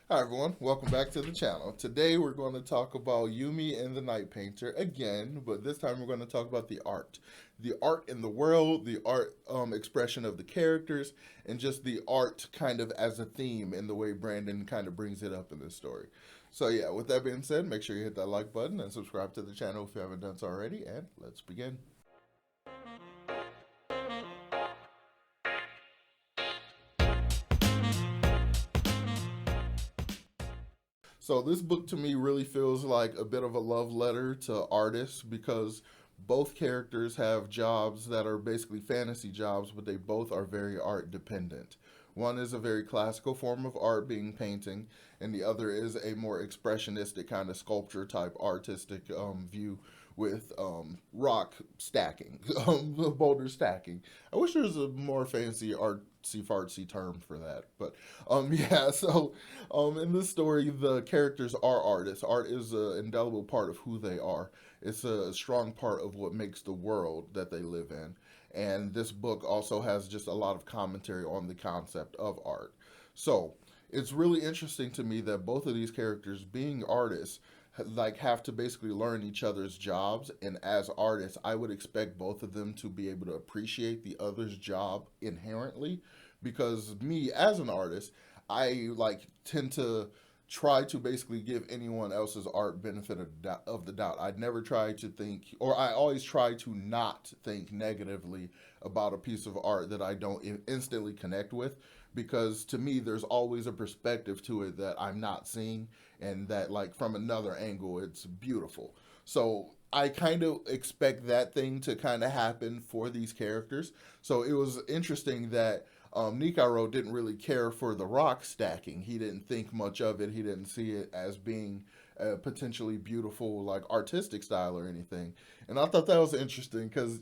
Hi everyone, welcome back to the channel. Today we're going to talk about Yumi and the Night Painter again, but this time we're going to talk about the art. The art in the world, the art expression of the characters, and just the art kind of as a theme in the way Brandon kind of brings it up in this story. So yeah, with that being said, make sure you hit that like button and subscribe to the channel if you haven't done so already, and let's begin. So this book to me really feels like a bit of a love letter to artists because both characters have jobs that are basically fantasy jobs, but they both are very art dependent. One is a very classical form of art, being painting, and the other is a more expressionistic kind of sculpture type artistic view with rock stacking, boulder stacking. I wish there was a more fancy artsy fartsy term for that, but yeah. So in this story, the characters are artists. Art is an indelible part of who they are. It's a strong part of what makes the world that they live in. And this book also has just a lot of commentary on the concept of art. So it's really interesting to me that both of these characters, being artists, like have to basically learn each other's jobs, and as artists I would expect both of them to be able to appreciate the other's job inherently, because me as an artist, I like tend to try to basically give anyone else's art benefit of the doubt. I'd never try to think, or I always try to not think negatively about a piece of art that I don't instantly connect with, because to me there's always a perspective to it that I'm not seeing, and that like from another angle it's beautiful. So I kind of expect that thing to kind of happen for these characters. So it was interesting that Nikaro didn't really care for the rock stacking. He didn't think much of it. He didn't see it as being a potentially beautiful, like artistic style or anything. And I thought that was interesting because,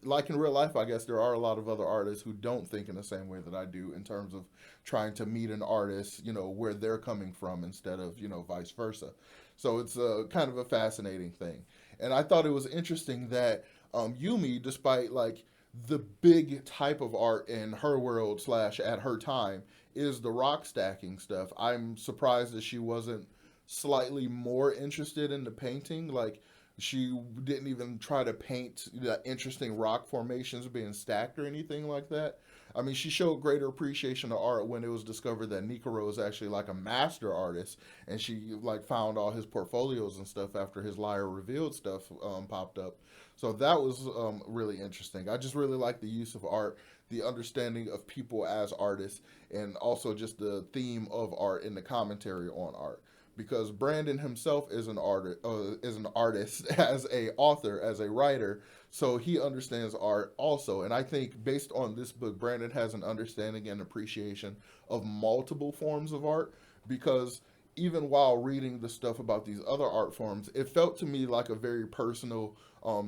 like in real life, I guess there are a lot of other artists who don't think in the same way that I do in terms of trying to meet an artist, where they're coming from instead of, vice versa. So it's kind of a fascinating thing. And I thought it was interesting that Yumi, despite like the big type of art in her world slash at her time is the rock stacking stuff. I'm surprised that she wasn't slightly more interested in the painting. Like she didn't even try to paint the interesting rock formations being stacked or anything like that. I mean, she showed greater appreciation of art when it was discovered that Nikoro is actually like a master artist, and she like found all his portfolios and stuff after his Liar Revealed stuff popped up. So that was really interesting. I just really like the use of art, the understanding of people as artists, and also just the theme of art and the commentary on art. Because Brandon himself is an artist, as a author, as a writer, so he understands art also. And I think based on this book, Brandon has an understanding and appreciation of multiple forms of art, because even while reading the stuff about these other art forms, it felt to me like a very personal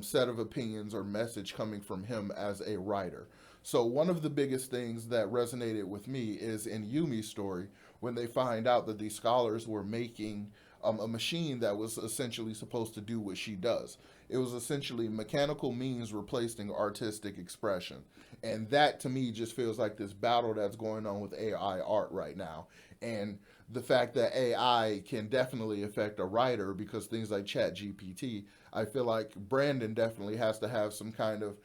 set of opinions or message coming from him as a writer. So one of the biggest things that resonated with me is in Yumi's story when they find out that these scholars were making a machine that was essentially supposed to do what she does. It was essentially mechanical means replacing artistic expression. And that to me just feels like this battle that's going on with AI art right now. And the fact that AI can definitely affect a writer, because things like Chat GPT, I feel like Brandon definitely has to have some kind of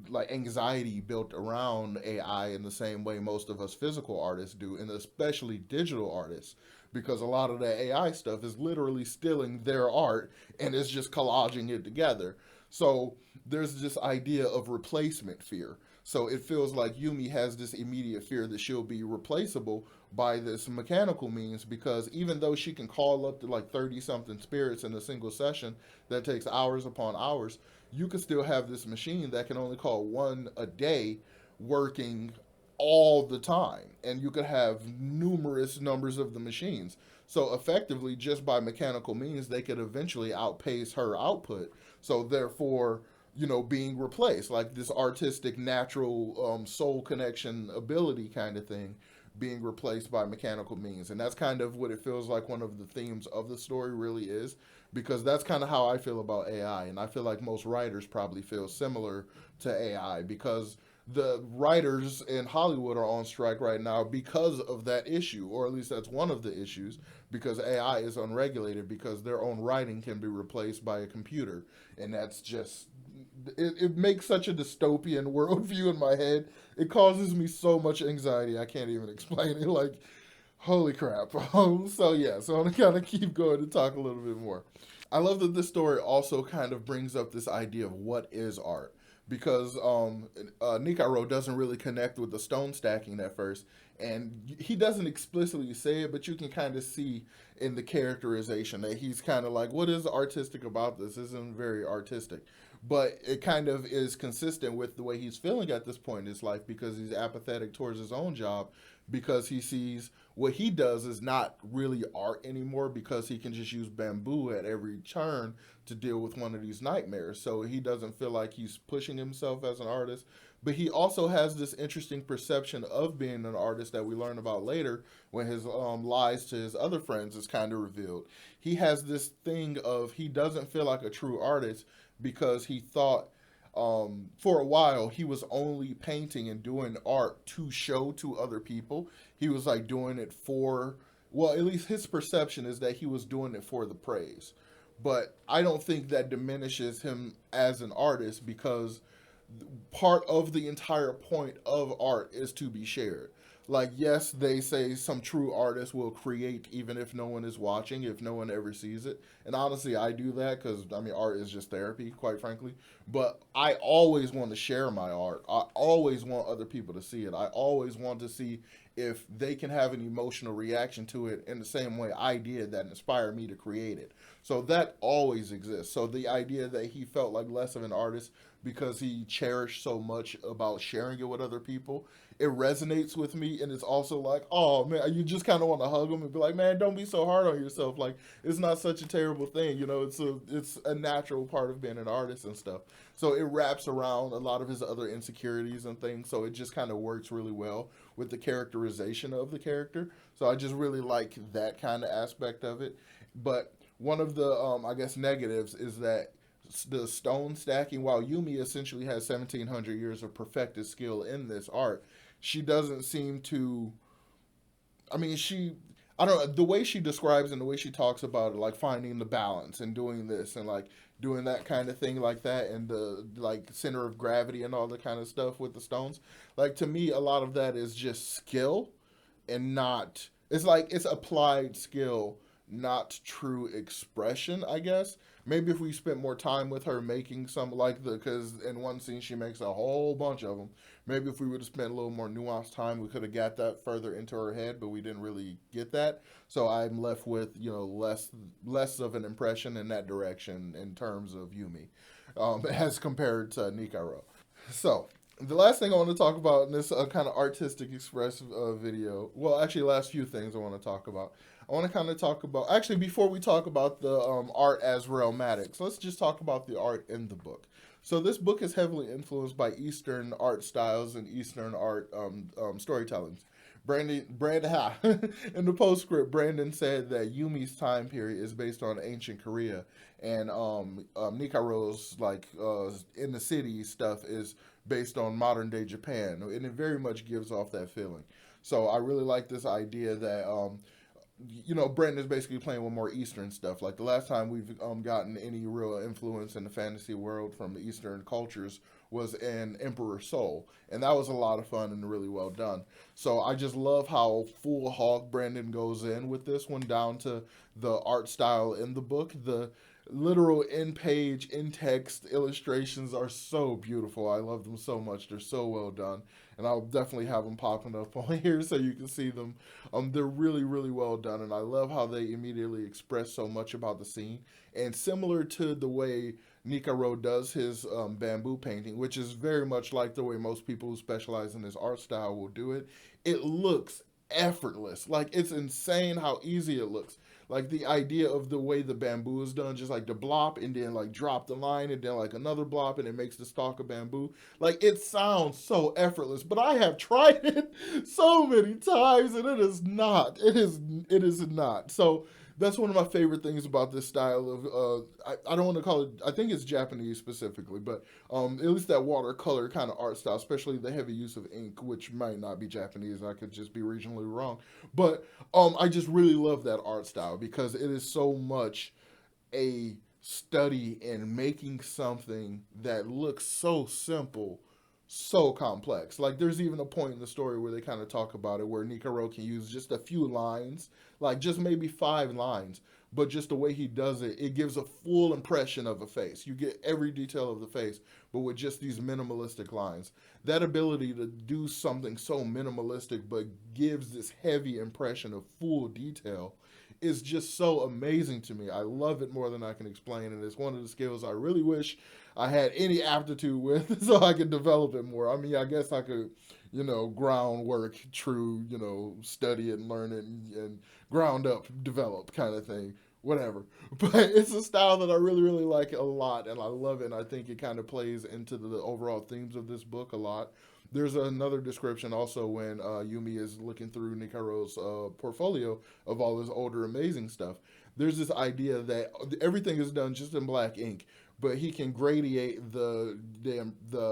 like anxiety built around AI in the same way most of us physical artists do, and especially digital artists, because a lot of the AI stuff is literally stealing their art and is just collaging it together. So there's this idea of replacement fear. So it feels like Yumi has this immediate fear that she'll be replaceable by this mechanical means, because even though she can call up to like 30 something spirits in a single session that takes hours upon hours, you could still have this machine that can only call one a day working all the time, and you could have numerous numbers of the machines. So effectively, just by mechanical means, they could eventually outpace her output. So therefore, being replaced, like this artistic natural soul connection ability kind of thing, being replaced by mechanical means. And that's kind of what it feels like one of the themes of the story really is, because that's kind of how I feel about AI. And I feel like most writers probably feel similar to AI, because the writers in Hollywood are on strike right now because of that issue, or at least that's one of the issues, because AI is unregulated because their own writing can be replaced by a computer, and that's just it makes such a dystopian worldview in my head. It causes me so much anxiety I can't even explain it. Like, holy crap. So yeah, so I'm gonna kind of keep going to talk a little bit more. I love that this story also kind of brings up this idea of what is art, because Nikaro doesn't really connect with the stone stacking at first, and he doesn't explicitly say it, but you can kind of see in the characterization that he's kind of like, what is artistic about this? This isn't very artistic. But it kind of is consistent with the way he's feeling at this point in his life, because he's apathetic towards his own job, because he sees what he does is not really art anymore, because he can just use bamboo at every turn to deal with one of these nightmares. So he doesn't feel like he's pushing himself as an artist. But he also has this interesting perception of being an artist that we learn about later when his lies to his other friends is kind of revealed. He has this thing of he doesn't feel like a true artist because he thought for a while he was only painting and doing art to show to other people. He was like doing it for, well, at least his perception is that he was doing it for the praise. But I don't think that diminishes him as an artist, because part of the entire point of art is to be shared. Like, yes, they say some true artists will create even if no one is watching, if no one ever sees it. And honestly, I do that because, I mean, art is just therapy, quite frankly. But I always want to share my art. I always want other people to see it. I always want to see if they can have an emotional reaction to it in the same way I did that inspired me to create it. So that always exists. So the idea that he felt like less of an artist because he cherished so much about sharing it with other people, it resonates with me. And it's also like, oh man, you just kind of want to hug him and be like, man, don't be so hard on yourself. Like, it's not such a terrible thing, you know. It's a natural part of being an artist and stuff. So it wraps around a lot of his other insecurities and things. So it just kind of works really well with the characterization of the character. So I just really like that kind of aspect of it. But one of the I guess negatives is that the stone stacking, while Yumi essentially has 1700 years of perfected skill in this art, she doesn't seem to, I mean, I don't know, the way she describes and the way she talks about it, like finding the balance and doing this and like doing that kind of thing like that, and the like center of gravity and all the kind of stuff with the stones. Like, to me, a lot of that is just skill and not, it's like it's applied skill, not true expression, I guess. Maybe if we spent more time with her making some, like, the, because in one scene she makes a whole bunch of them. Maybe if we would have spent a little more nuanced time, we could have got that further into her head, but we didn't really get that. So I'm left with, you know, less of an impression in that direction in terms of Yumi, as compared to Nikaro. So the last thing I want to talk about in this kind of artistic express video, well, actually, last few things I want to talk about. I want to kind of talk about, actually, before we talk about the art as realmatics, let's just talk about the art in the book. So this book is heavily influenced by Eastern art styles and Eastern art storytellings. Brandon, in the postscript, Brandon said that Yumi's time period is based on ancient Korea, and Nikaro's like in the city stuff is based on modern day Japan, and it very much gives off that feeling. So I really like this idea that you know, Brandon is basically playing with more Eastern stuff. Like the last time we've gotten any real influence in the fantasy world from the Eastern cultures was in Emperor Soul, and that was a lot of fun and really well done. So I just love how full hog Brandon goes in with this one, down to the art style in the book. The literal in page, in text illustrations are so beautiful. I love them so much. They're so well done. And I'll definitely have them popping up on here so you can see them. They're really, really well done. And I love how they immediately express so much about the scene. And similar to the way Nikaro does his bamboo painting, which is very much like the way most people who specialize in this art style will do it, it looks effortless. Like, it's insane how easy it looks. Like, the idea of the way the bamboo is done, just like the blop and then like drop the line and then like another blop and it makes the stalk of bamboo. Like, it sounds so effortless, but I have tried it so many times and it is not. It is not. So That's one of my favorite things about this style of I don't want to call it, I think it's Japanese specifically, but at least that watercolor kind of art style, especially the heavy use of ink, which might not be Japanese. I could just be regionally wrong, but I just really love that art style because it is so much a study in making something that looks so simple so complex. Like there's even a point in the story where they kind of talk about it where Nikaro can use just a few lines, like just maybe 5 lines, but just the way he does it, it gives a full impression of a face. You get every detail of the face, but with just these minimalistic lines. That ability to do something so minimalistic but gives this heavy impression of full detail is just so amazing to me. I love it more than I can explain, and it's one of the skills I really wish I had any aptitude with so I could develop it more. I mean, I guess I could, groundwork, true, study it and learn it and ground up develop kind of thing, whatever. But it's a style that I really, really like a lot, and I love it, and I think it kind of plays into the overall themes of this book a lot. There's another description also when Yumi is looking through Nikaro's portfolio of all his older amazing stuff. There's this idea that everything is done just in black ink, but he can gradiate the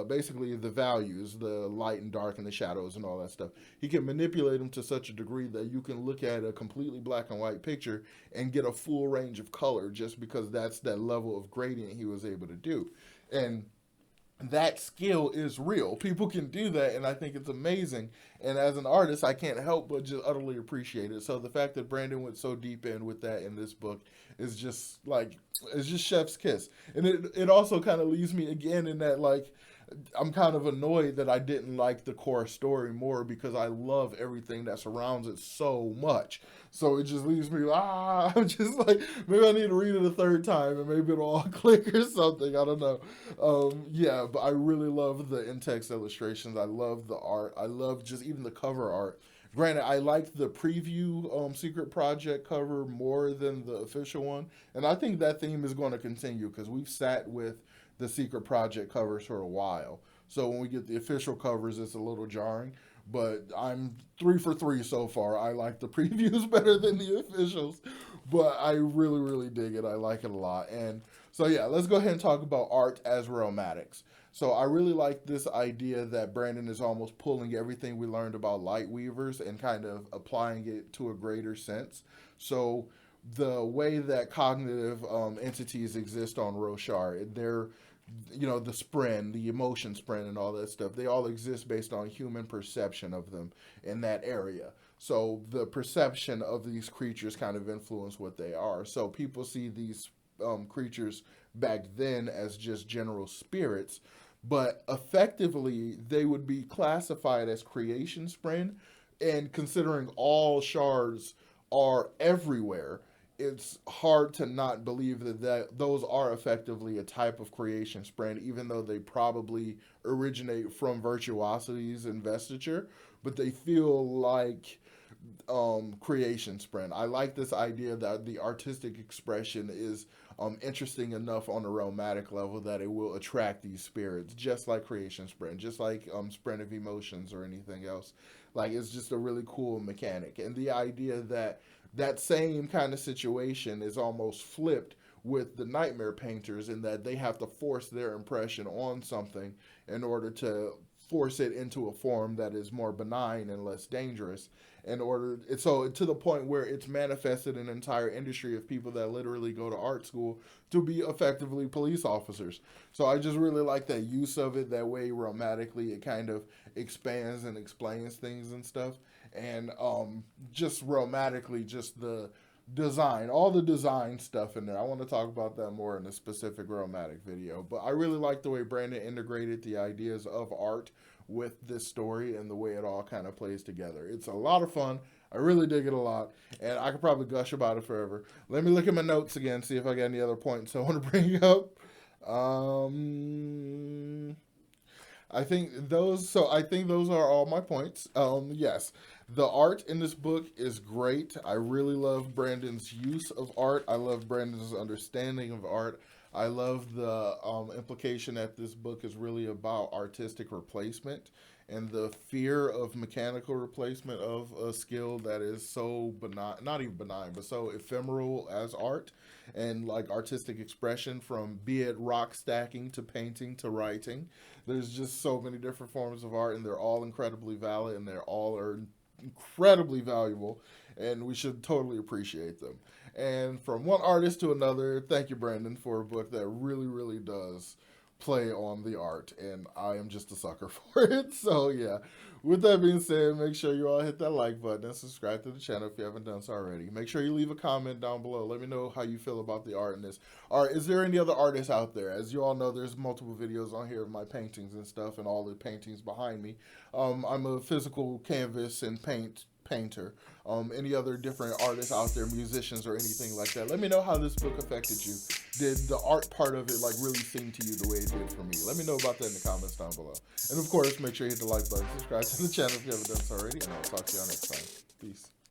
basically the values, the light and dark and the shadows and all that stuff. He can manipulate them to such a degree that you can look at a completely black and white picture and get a full range of color just because that's that level of gradient he was able to do. And that skill is real. People can do that, and I think it's amazing. And as an artist, I can't help but just utterly appreciate it. So the fact that Brandon went so deep in with that in this book is just like it's just chef's kiss. And it also kind of leaves me again in that like I'm kind of annoyed that I didn't like the core story more because I love everything that surrounds it so much. So it just leaves me I'm just like maybe I need to read it a third time and maybe it'll all click or something. I don't know. Yeah, but I really love the in-text illustrations. I love the art. I love just even the cover art. Granted, I liked the preview Secret Project cover more than the official one, and I think that theme is going to continue because we've sat with the Secret Project covers for a while. So when we get the official covers, it's a little jarring. But I'm 3 for 3 so far. I like the previews better than the officials, but I really, really dig it. I like it a lot. And so yeah, let's go ahead and talk about art as aromatics. So I really like this idea that Brandon is almost pulling everything we learned about light weavers and kind of applying it to a greater sense. So the way that cognitive entities exist on Roshar, they're the spren, the emotion spren, and all that stuff. They all exist based on human perception of them in that area. So the perception of these creatures kind of influence what they are. So people see these creatures back then as just general spirits, but effectively they would be classified as creation spren. And considering all shards are everywhere, it's hard to not believe that those are effectively a type of creation spread, even though they probably originate from virtuosity's investiture, but they feel like creation spread. I like this idea that the artistic expression is interesting enough on a romantic level that it will attract these spirits, just like creation spread, just like spread of emotions or anything else. Like it's just a really cool mechanic, and the idea that that same kind of situation is almost flipped with the nightmare painters in that they have to force their impression on something in order to force it into a form that is more benign and less dangerous in order so to the point where it's manifested an entire industry of people that literally go to art school to be effectively police officers. So I just really like that use of it that way romantically it kind of expands and explains things and stuff. And just romantically just the design, all the design stuff in there. I want to talk about that more in a specific romantic video. But I really like the way Brandon integrated the ideas of art with this story and the way it all kind of plays together. It's a lot of fun. I really dig it a lot, and I could probably gush about it forever. Let me look at my notes again, see if I got any other points I want to bring up. I think those. So I think those are all my points. Yes, the art in this book is great. I really love Brandon's use of art. I love Brandon's understanding of art. I love the implication that this book is really about artistic replacement and the fear of mechanical replacement of a skill that is so benign, not even benign, but so ephemeral as art and like artistic expression, from be it rock stacking to painting to writing. There's just so many different forms of art, and they're all incredibly valid, and they're all are incredibly valuable, and we should totally appreciate them. And from one artist to another, thank you, Brandon, for a book that really, really does play on the art, and I am just a sucker for it. So yeah, with that being said, make sure you all hit that like button and subscribe to the channel if you haven't done so already. Make sure you leave a comment down below. Let me know how you feel about the art in this. Art, is there any other artists out there? As you all know, there's multiple videos on here of my paintings and stuff, and all the paintings behind me. I'm a physical canvas and painter. Any other different artists out there, musicians or anything like that, let me know how this book affected you. Did the art part of it like really sing to you the way it did for me? Let me know about that in the comments down below. And of course, make sure you hit the like button, subscribe to the channel if you haven't done so already, and I'll talk to y'all next time. Peace.